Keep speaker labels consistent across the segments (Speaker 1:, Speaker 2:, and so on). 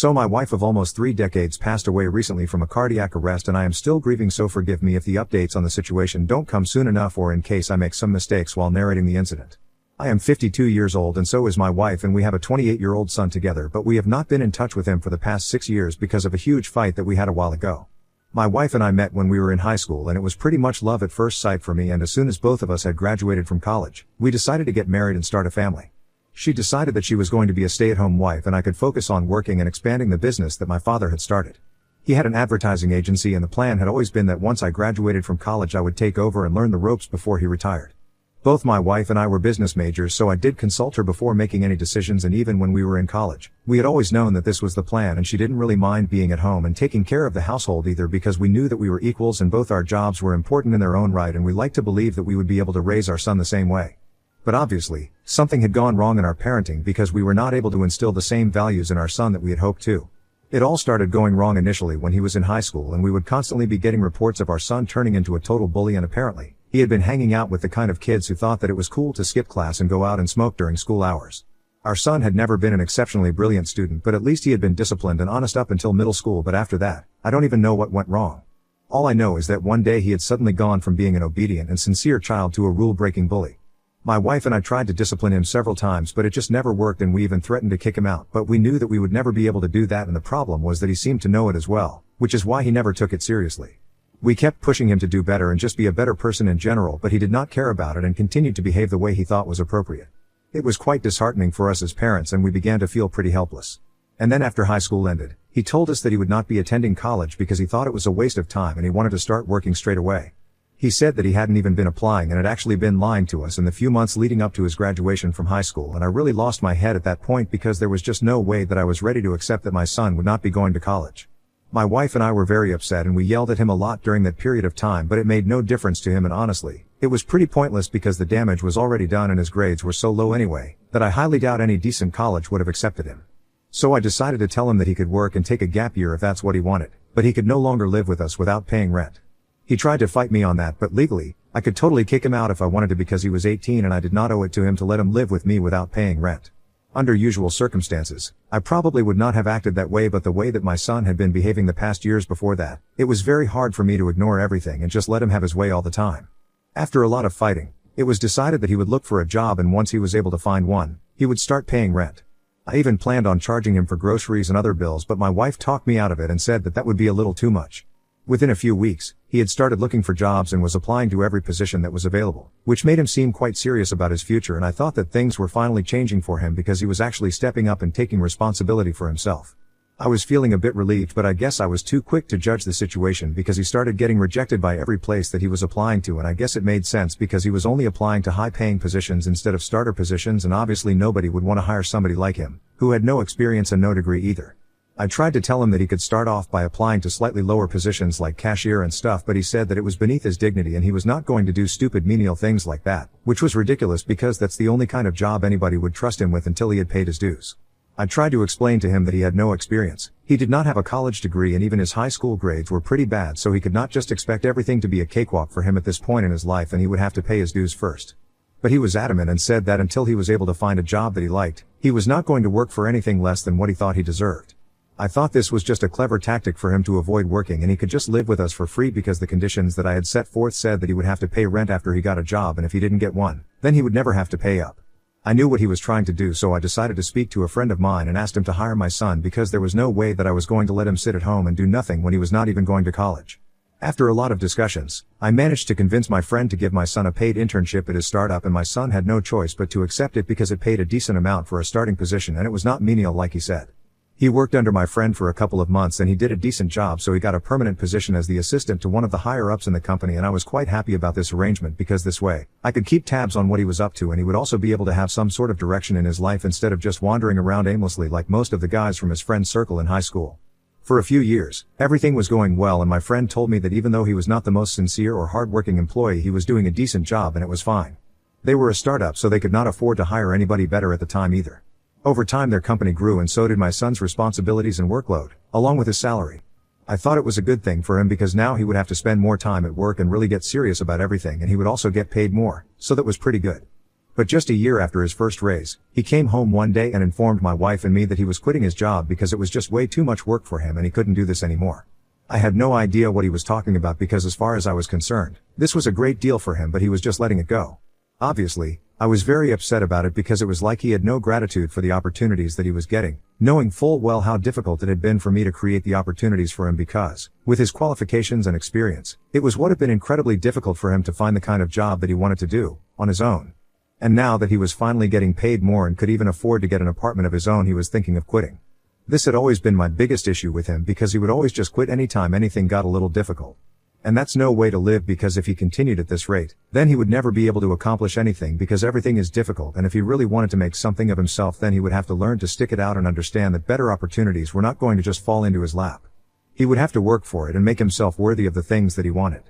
Speaker 1: So my wife of almost 3 decades passed away recently from a cardiac arrest, and I am still grieving, so forgive me if the updates on the situation don't come soon enough or in case I make some mistakes while narrating the incident. I am 52 years old and so is my wife, and we have a 28-year-old son together, but we have not been in touch with him for the past 6 years because of a huge fight that we had a while ago. My wife and I met when we were in high school, and it was pretty much love at first sight for me, and as soon as both of us had graduated from college, we decided to get married and start a family. She decided that she was going to be a stay-at-home wife and I could focus on working and expanding the business that my father had started. He had an advertising agency, and the plan had always been that once I graduated from college I would take over and learn the ropes before he retired. Both my wife and I were business majors, so I did consult her before making any decisions, and even when we were in college, we had always known that this was the plan, and she didn't really mind being at home and taking care of the household either, because we knew that we were equals and both our jobs were important in their own right, and we liked to believe that we would be able to raise our son the same way. But obviously, something had gone wrong in our parenting because we were not able to instill the same values in our son that we had hoped to. It all started going wrong initially when he was in high school, and we would constantly be getting reports of our son turning into a total bully, and apparently, he had been hanging out with the kind of kids who thought that it was cool to skip class and go out and smoke during school hours. Our son had never been an exceptionally brilliant student, but at least he had been disciplined and honest up until middle school, but after that, I don't even know what went wrong. All I know is that one day he had suddenly gone from being an obedient and sincere child to a rule-breaking bully. My wife and I tried to discipline him several times, but it just never worked, and we even threatened to kick him out, but we knew that we would never be able to do that, and the problem was that he seemed to know it as well, which is why he never took it seriously. We kept pushing him to do better and just be a better person in general, but he did not care about it and continued to behave the way he thought was appropriate. It was quite disheartening for us as parents, and we began to feel pretty helpless. And then after high school ended, he told us that he would not be attending college because he thought it was a waste of time and he wanted to start working straight away. He said that he hadn't even been applying and had actually been lying to us in the few months leading up to his graduation from high school, and I really lost my head at that point because there was just no way that I was ready to accept that my son would not be going to college. My wife and I were very upset, and we yelled at him a lot during that period of time, but it made no difference to him, and honestly, it was pretty pointless because the damage was already done and his grades were so low anyway, that I highly doubt any decent college would have accepted him. So I decided to tell him that he could work and take a gap year if that's what he wanted, but he could no longer live with us without paying rent. He tried to fight me on that, but legally, I could totally kick him out if I wanted to because he was 18 and I did not owe it to him to let him live with me without paying rent. Under usual circumstances, I probably would not have acted that way, but the way that my son had been behaving the past years before that, it was very hard for me to ignore everything and just let him have his way all the time. After a lot of fighting, it was decided that he would look for a job, and once he was able to find one, he would start paying rent. I even planned on charging him for groceries and other bills, but my wife talked me out of it and said that that would be a little too much. Within a few weeks, he had started looking for jobs and was applying to every position that was available, which made him seem quite serious about his future, and I thought that things were finally changing for him because he was actually stepping up and taking responsibility for himself. I was feeling a bit relieved, but I guess I was too quick to judge the situation because he started getting rejected by every place that he was applying to, and I guess it made sense because he was only applying to high-paying positions instead of starter positions, and obviously nobody would want to hire somebody like him, who had no experience and no degree either. I tried to tell him that he could start off by applying to slightly lower positions like cashier and stuff, but he said that it was beneath his dignity and he was not going to do stupid menial things like that, which was ridiculous because that's the only kind of job anybody would trust him with until he had paid his dues. I tried to explain to him that he had no experience, he did not have a college degree, and even his high school grades were pretty bad, so he could not just expect everything to be a cakewalk for him at this point in his life, and he would have to pay his dues first. But he was adamant and said that until he was able to find a job that he liked, he was not going to work for anything less than what he thought he deserved. I thought this was just a clever tactic for him to avoid working, and he could just live with us for free because the conditions that I had set forth said that he would have to pay rent after he got a job, and if he didn't get one, then he would never have to pay up. I knew what he was trying to do, so I decided to speak to a friend of mine and asked him to hire my son because there was no way that I was going to let him sit at home and do nothing when he was not even going to college. After a lot of discussions, I managed to convince my friend to give my son a paid internship at his startup, and my son had no choice but to accept it because it paid a decent amount for a starting position and it was not menial like he said. He worked under my friend for a couple of months and he did a decent job, so he got a permanent position as the assistant to one of the higher-ups in the company, and I was quite happy about this arrangement because this way, I could keep tabs on what he was up to and he would also be able to have some sort of direction in his life instead of just wandering around aimlessly like most of the guys from his friend circle in high school. For a few years, everything was going well, and my friend told me that even though he was not the most sincere or hard-working employee, he was doing a decent job and it was fine. They were a startup, so they could not afford to hire anybody better at the time either. Over time their company grew, and so did my son's responsibilities and workload, along with his salary. I thought it was a good thing for him because now he would have to spend more time at work and really get serious about everything, and he would also get paid more, so that was pretty good. But just a year after his first raise, he came home one day and informed my wife and me that he was quitting his job because it was just way too much work for him and he couldn't do this anymore. I had no idea what he was talking about because as far as I was concerned, this was a great deal for him, but he was just letting it go. Obviously, I was very upset about it because it was like he had no gratitude for the opportunities that he was getting, knowing full well how difficult it had been for me to create the opportunities for him because, with his qualifications and experience, it would have been incredibly difficult for him to find the kind of job that he wanted to do, on his own. And now that he was finally getting paid more and could even afford to get an apartment of his own, he was thinking of quitting. This had always been my biggest issue with him because he would always just quit anytime anything got a little difficult. And that's no way to live because if he continued at this rate, then he would never be able to accomplish anything because everything is difficult, and if he really wanted to make something of himself then he would have to learn to stick it out and understand that better opportunities were not going to just fall into his lap. He would have to work for it and make himself worthy of the things that he wanted.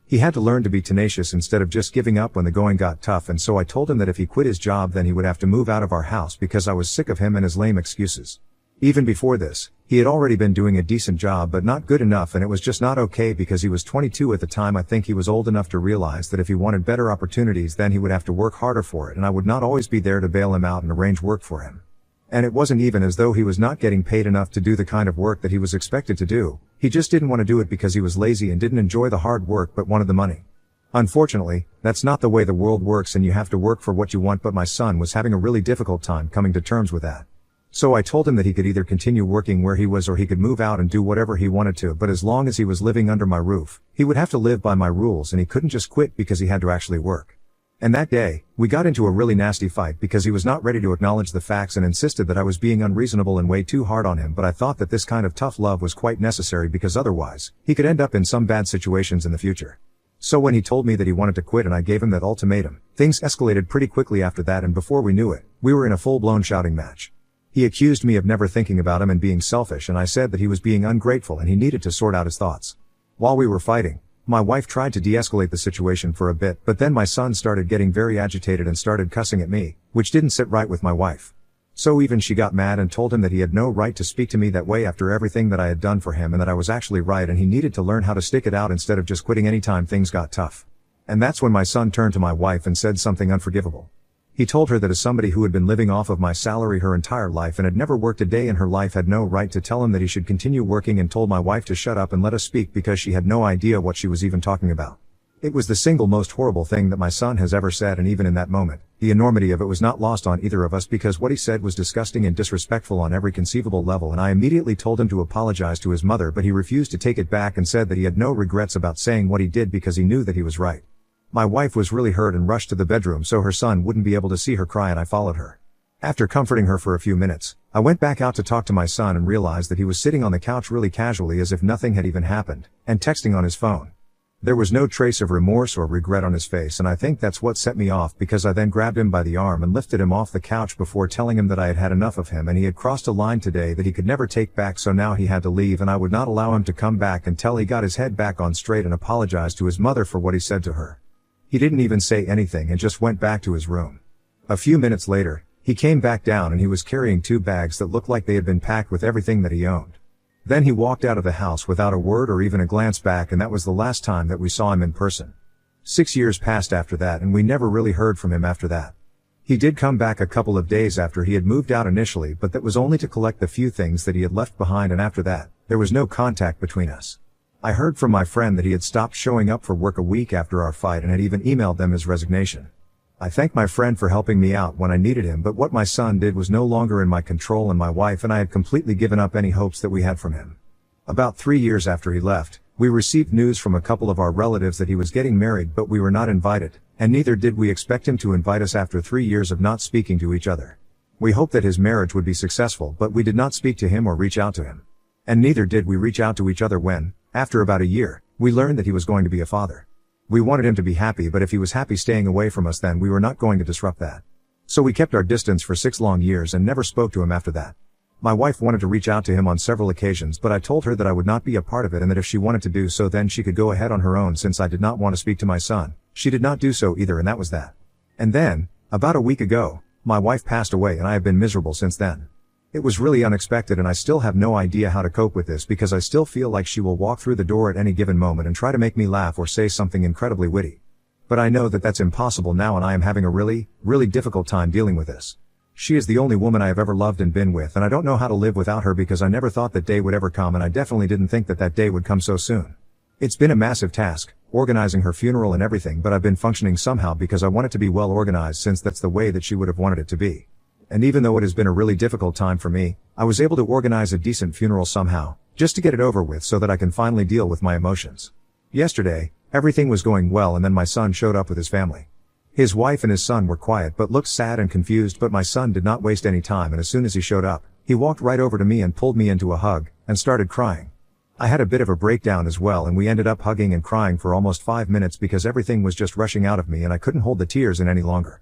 Speaker 1: He had to learn to be tenacious instead of just giving up when the going got tough, and so I told him that if he quit his job then he would have to move out of our house because I was sick of him and his lame excuses. Even before this, he had already been doing a decent job but not good enough, and it was just not okay because he was 22 at the time. I think he was old enough to realize that if he wanted better opportunities then he would have to work harder for it, and I would not always be there to bail him out and arrange work for him. And it wasn't even as though he was not getting paid enough to do the kind of work that he was expected to do, he just didn't want to do it because he was lazy and didn't enjoy the hard work but wanted the money. Unfortunately, that's not the way the world works and you have to work for what you want, but my son was having a really difficult time coming to terms with that. So I told him that he could either continue working where he was or he could move out and do whatever he wanted to, but as long as he was living under my roof, he would have to live by my rules and he couldn't just quit because he had to actually work. And that day, we got into a really nasty fight because he was not ready to acknowledge the facts and insisted that I was being unreasonable and way too hard on him, but I thought that this kind of tough love was quite necessary because otherwise, he could end up in some bad situations in the future. So when he told me that he wanted to quit and I gave him that ultimatum, things escalated pretty quickly after that, and before we knew it, we were in a full-blown shouting match. He accused me of never thinking about him and being selfish, and I said that he was being ungrateful and he needed to sort out his thoughts. While we were fighting, my wife tried to de-escalate the situation for a bit, but then my son started getting very agitated and started cussing at me, which didn't sit right with my wife. So even she got mad and told him that he had no right to speak to me that way after everything that I had done for him, and that I was actually right and he needed to learn how to stick it out instead of just quitting anytime things got tough. And that's when my son turned to my wife and said something unforgivable. He told her that as somebody who had been living off of my salary her entire life and had never worked a day in her life had no right to tell him that he should continue working, and told my wife to shut up and let us speak because she had no idea what she was even talking about. It was the single most horrible thing that my son has ever said, and even in that moment, the enormity of it was not lost on either of us because what he said was disgusting and disrespectful on every conceivable level, and I immediately told him to apologize to his mother, but he refused to take it back and said that he had no regrets about saying what he did because he knew that he was right. My wife was really hurt and rushed to the bedroom so her son wouldn't be able to see her cry, and I followed her. After comforting her for a few minutes, I went back out to talk to my son and realized that he was sitting on the couch really casually as if nothing had even happened, and texting on his phone. There was no trace of remorse or regret on his face, and I think that's what set me off because I then grabbed him by the arm and lifted him off the couch before telling him that I had had enough of him and he had crossed a line today that he could never take back, so now he had to leave and I would not allow him to come back until he got his head back on straight and apologized to his mother for what he said to her. He didn't even say anything and just went back to his room. A few minutes later, he came back down and he was carrying 2 bags that looked like they had been packed with everything that he owned. Then he walked out of the house without a word or even a glance back, and that was the last time that we saw him in person. 6 years passed after that and we never really heard from him after that. He did come back a couple of days after he had moved out initially, but that was only to collect the few things that he had left behind, and after that, there was no contact between us. I heard from my friend that he had stopped showing up for work a week after our fight and had even emailed them his resignation. I thanked my friend for helping me out when I needed him, but what my son did was no longer in my control, and my wife and I had completely given up any hopes that we had from him. About 3 years after he left, we received news from a couple of our relatives that he was getting married, but we were not invited, and neither did we expect him to invite us after 3 years of not speaking to each other. We hoped that his marriage would be successful, but we did not speak to him or reach out to him. And neither did we reach out to each other when, after about a year, we learned that he was going to be a father. We wanted him to be happy, but if he was happy staying away from us, then we were not going to disrupt that. So we kept our distance for 6 long years and never spoke to him after that. My wife wanted to reach out to him on several occasions, but I told her that I would not be a part of it and that if she wanted to do so then she could go ahead on her own. Since I did not want to speak to my son, she did not do so either, and that was that. And then, about a week ago, my wife passed away and I have been miserable since then. It was really unexpected and I still have no idea how to cope with this because I still feel like she will walk through the door at any given moment and try to make me laugh or say something incredibly witty. But I know that that's impossible now and I am having a really, really difficult time dealing with this. She is the only woman I have ever loved and been with, and I don't know how to live without her because I never thought that day would ever come, and I definitely didn't think that that day would come so soon. It's been a massive task, organizing her funeral and everything, but I've been functioning somehow because I want it to be well organized since that's the way that she would have wanted it to be. And even though it has been a really difficult time for me, I was able to organize a decent funeral somehow, just to get it over with so that I can finally deal with my emotions. Yesterday, everything was going well and then my son showed up with his family. His wife and his son were quiet but looked sad and confused, but my son did not waste any time, and as soon as he showed up, he walked right over to me and pulled me into a hug, and started crying. I had a bit of a breakdown as well, and we ended up hugging and crying for almost 5 minutes because everything was just rushing out of me and I couldn't hold the tears in any longer.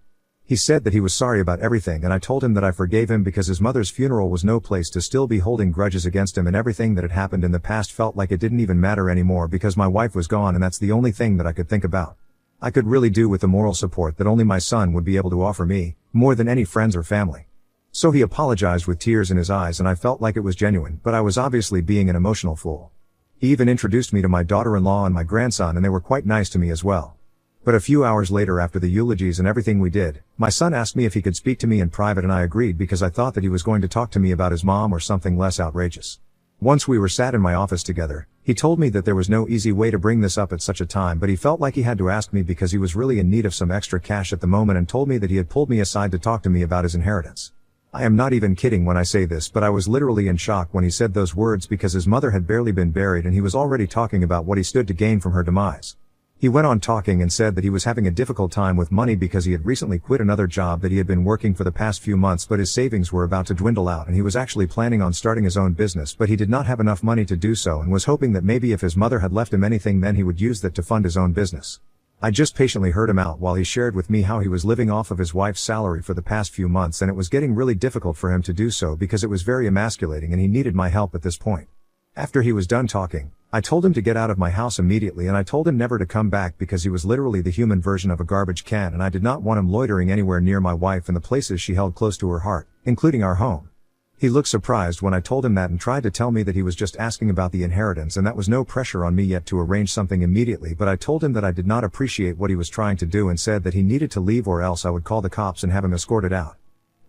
Speaker 1: He said that he was sorry about everything, and I told him that I forgave him because his mother's funeral was no place to still be holding grudges against him, and everything that had happened in the past felt like it didn't even matter anymore because my wife was gone, and that's the only thing that I could think about. I could really do with the moral support that only my son would be able to offer me, more than any friends or family. So he apologized with tears in his eyes, and I felt like it was genuine, but I was obviously being an emotional fool. He even introduced me to my daughter-in-law and my grandson, and they were quite nice to me as well. But a few hours later, after the eulogies and everything we did, my son asked me if he could speak to me in private, and I agreed because I thought that he was going to talk to me about his mom or something less outrageous. Once we were sat in my office together, he told me that there was no easy way to bring this up at such a time, but he felt like he had to ask me because he was really in need of some extra cash at the moment, and told me that he had pulled me aside to talk to me about his inheritance. I am not even kidding when I say this, but I was literally in shock when he said those words because his mother had barely been buried and he was already talking about what he stood to gain from her demise. He went on talking and said that he was having a difficult time with money because he had recently quit another job that he had been working for the past few months, but his savings were about to dwindle out and he was actually planning on starting his own business, but he did not have enough money to do so and was hoping that maybe if his mother had left him anything then he would use that to fund his own business. I just patiently heard him out while he shared with me how he was living off of his wife's salary for the past few months, and it was getting really difficult for him to do so because it was very emasculating and he needed my help at this point. After he was done talking, I told him to get out of my house immediately, and I told him never to come back because he was literally the human version of a garbage can, and I did not want him loitering anywhere near my wife and the places she held close to her heart, including our home. He looked surprised when I told him that and tried to tell me that he was just asking about the inheritance and that was no pressure on me yet to arrange something immediately, but I told him that I did not appreciate what he was trying to do and said that he needed to leave or else I would call the cops and have him escorted out.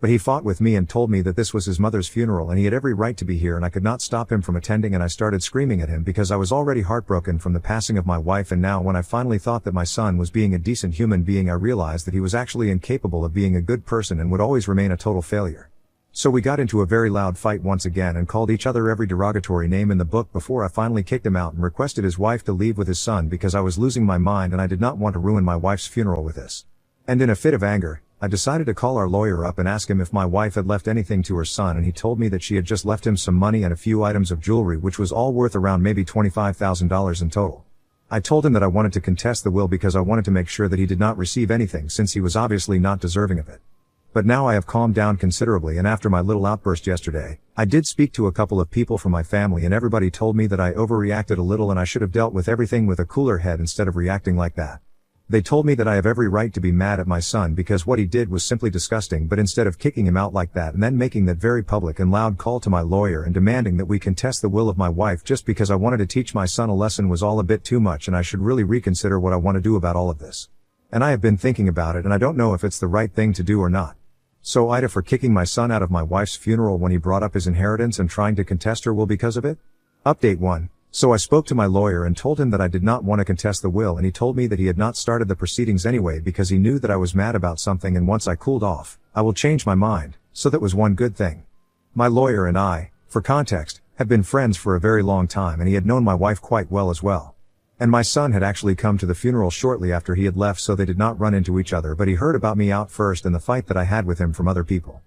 Speaker 1: But he fought with me and told me that this was his mother's funeral and he had every right to be here and I could not stop him from attending, and I started screaming at him because I was already heartbroken from the passing of my wife, and now when I finally thought that my son was being a decent human being I realized that he was actually incapable of being a good person and would always remain a total failure. So we got into a very loud fight once again and called each other every derogatory name in the book before I finally kicked him out and requested his wife to leave with his son because I was losing my mind and I did not want to ruin my wife's funeral with this. And in a fit of anger, I decided to call our lawyer up and ask him if my wife had left anything to her son, and he told me that she had just left him some money and a few items of jewelry, which was all worth around maybe $25,000 in total. I told him that I wanted to contest the will because I wanted to make sure that he did not receive anything since he was obviously not deserving of it. But now I have calmed down considerably, and after my little outburst yesterday, I did speak to a couple of people from my family and everybody told me that I overreacted a little and I should have dealt with everything with a cooler head instead of reacting like that. They told me that I have every right to be mad at my son because what he did was simply disgusting, but instead of kicking him out like that and then making that very public and loud call to my lawyer and demanding that we contest the will of my wife just because I wanted to teach my son a lesson was all a bit too much, and I should really reconsider what I want to do about all of this. And I have been thinking about it and I don't know if it's the right thing to do or not. So Ida for kicking my son out of my wife's funeral when he brought up his inheritance and trying to contest her will because of it? Update 1. So I spoke to my lawyer and told him that I did not want to contest the will, and he told me that he had not started the proceedings anyway because he knew that I was mad about something, and once I cooled off, I will change my mind, so that was one good thing. My lawyer and I, for context, had been friends for a very long time and he had known my wife quite well as well. And my son had actually come to the funeral shortly after he had left, so they did not run into each other, but he heard about me out first and the fight that I had with him from other people.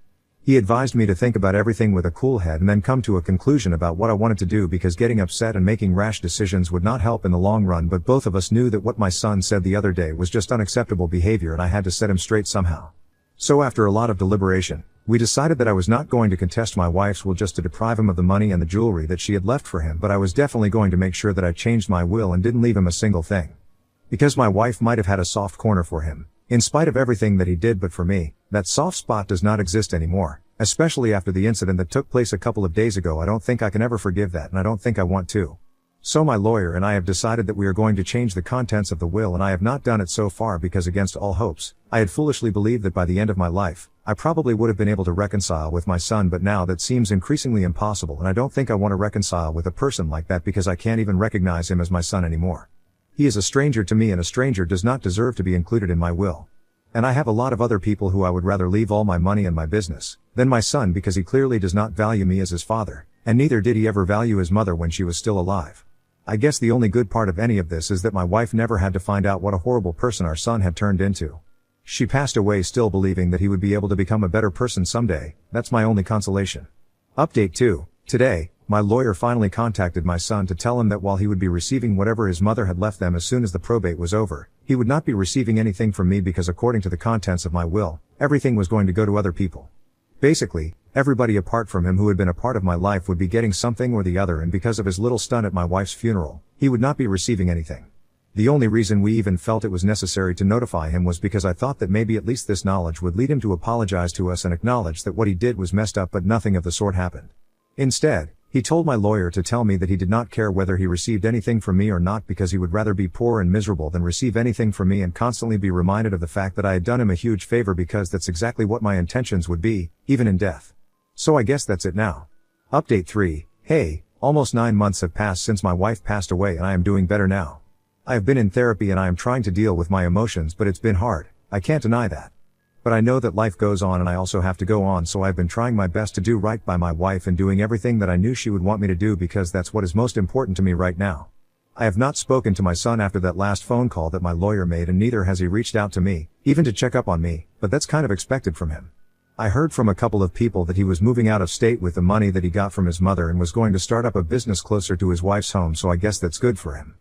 Speaker 1: He advised me to think about everything with a cool head and then come to a conclusion about what I wanted to do because getting upset and making rash decisions would not help in the long run, but both of us knew that what my son said the other day was just unacceptable behavior and I had to set him straight somehow. So after a lot of deliberation, we decided that I was not going to contest my wife's will just to deprive him of the money and the jewelry that she had left for him, but I was definitely going to make sure that I changed my will and didn't leave him a single thing. Because my wife might have had a soft corner for him, in spite of everything that he did, but for me, that soft spot does not exist anymore, especially after the incident that took place a couple of days ago. I don't think I can ever forgive that, and I don't think I want to. So my lawyer and I have decided that we are going to change the contents of the will, and I have not done it so far because, against all hopes, I had foolishly believed that by the end of my life, I probably would have been able to reconcile with my son, but now that seems increasingly impossible, and I don't think I want to reconcile with a person like that because I can't even recognize him as my son anymore. He is a stranger to me, and a stranger does not deserve to be included in my will. And I have a lot of other people who I would rather leave all my money and my business than my son, because he clearly does not value me as his father, and neither did he ever value his mother when she was still alive. I guess the only good part of any of this is that my wife never had to find out what a horrible person our son had turned into. She passed away still believing that he would be able to become a better person someday. That's my only consolation. Update 2. Today, my lawyer finally contacted my son to tell him that while he would be receiving whatever his mother had left them as soon as the probate was over, he would not be receiving anything from me because, according to the contents of my will, everything was going to go to other people. Basically, everybody apart from him who had been a part of my life would be getting something or the other, and because of his little stunt at my wife's funeral, he would not be receiving anything. The only reason we even felt it was necessary to notify him was because I thought that maybe at least this knowledge would lead him to apologize to us and acknowledge that what he did was messed up, but nothing of the sort happened. Instead, he told my lawyer to tell me that he did not care whether he received anything from me or not, because he would rather be poor and miserable than receive anything from me and constantly be reminded of the fact that I had done him a huge favor, because that's exactly what my intentions would be, even in death. So I guess that's it now. Update 3. Hey, almost 9 months have passed since my wife passed away, and I am doing better now. I have been in therapy and I am trying to deal with my emotions, but it's been hard. I can't deny that. But I know that life goes on and I also have to go on, so I've been trying my best to do right by my wife and doing everything that I knew she would want me to do, because that's what is most important to me right now. I have not spoken to my son after that last phone call that my lawyer made, and neither has he reached out to me, even to check up on me, but that's kind of expected from him. I heard from a couple of people that he was moving out of state with the money that he got from his mother and was going to start up a business closer to his wife's home, so I guess that's good for him.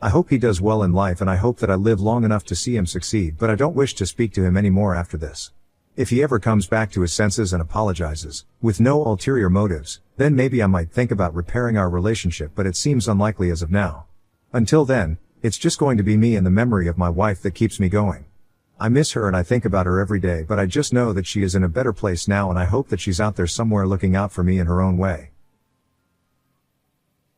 Speaker 1: I hope he does well in life, and I hope that I live long enough to see him succeed, but I don't wish to speak to him anymore after this. If he ever comes back to his senses and apologizes, with no ulterior motives, then maybe I might think about repairing our relationship, but it seems unlikely as of now. Until then, it's just going to be me and the memory of my wife that keeps me going. I miss her and I think about her every day, but I just know that she is in a better place now, and I hope that she's out there somewhere looking out for me in her own way.